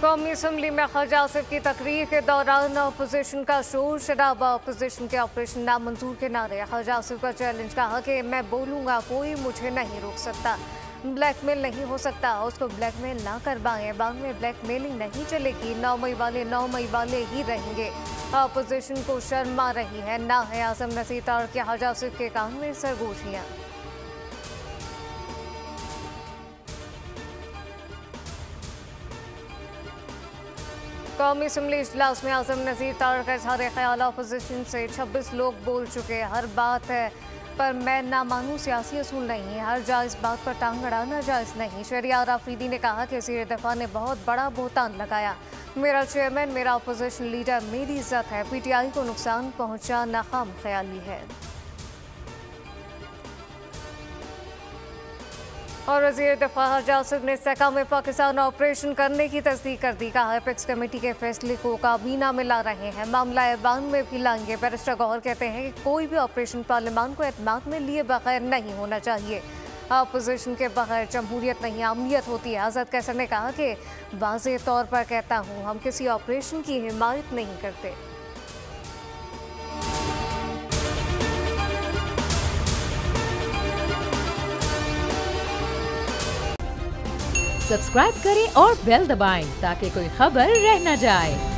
कौमी असम्बली में ख्वाजा आसिफ की तकरीर के दौरान अपोजिशन का शोर शराबा। अपोजिशन के ऑपरेशन नामंजूर के नारे। ख्वाजा आसिफ का चैलेंज, कहा कि मैं बोलूँगा कोई मुझे नहीं रोक सकता, ब्लैकमेल नहीं हो सकता, उसको ब्लैकमेल ना करवाएं। बाद में ब्लैकमेलिंग नहीं चलेगी, 9 मई वाले ही रहेंगे। अपोजिशन को शर्म आ रही है, ना है आजम नसीर तारड़ के ख्वाजा आसिफ के कान में सरगोशियाँ। कौमी असम्बली इजलास में आजम नसीर तारड़ का इजहार ख्याल। अपोजिशन से 26 लोग बोल चुके, हर बात है पर मैं ना मानूं, सियासी असूल नहीं है, हर जायज़ बात पर टांग अड़ाना जायज़ नहीं। शहरियार आफरीदी ने कहा कि वज़ीर दफ़ा ने बहुत बड़ा बहतान लगाया। मेरा चेयरमैन, मेरा अपोजिशन लीडर, मेरी इज्जत है, PTI को नुकसान पहुँचा नाकाम ख्याली है। और वज़ीर दफ़ा ख्वाजा आसिफ ने इस्तेहकाम में पाकिस्तान ऑपरेशन करने की तस्दीक कर दी। कहा एपेक्स कमेटी के फैसले को काबीना में ला रहे हैं, मामला ऐवान में भी लाएंगे। बैरिस्टर गौहर कहते हैं कि कोई भी ऑपरेशन पार्लियामान को एतमाद में लिए बगैर नहीं होना चाहिए। अपोजिशन के बगैर जमहूरियत नहीं अमनियत होती है। आज़ाद कैसर ने कहा कि वाज़ेह तौर पर कहता हूँ, हम किसी ऑपरेशन की हिमायत नहीं करते। सब्सक्राइब करें और बेल दबाएं ताकि कोई खबर रह न जाए।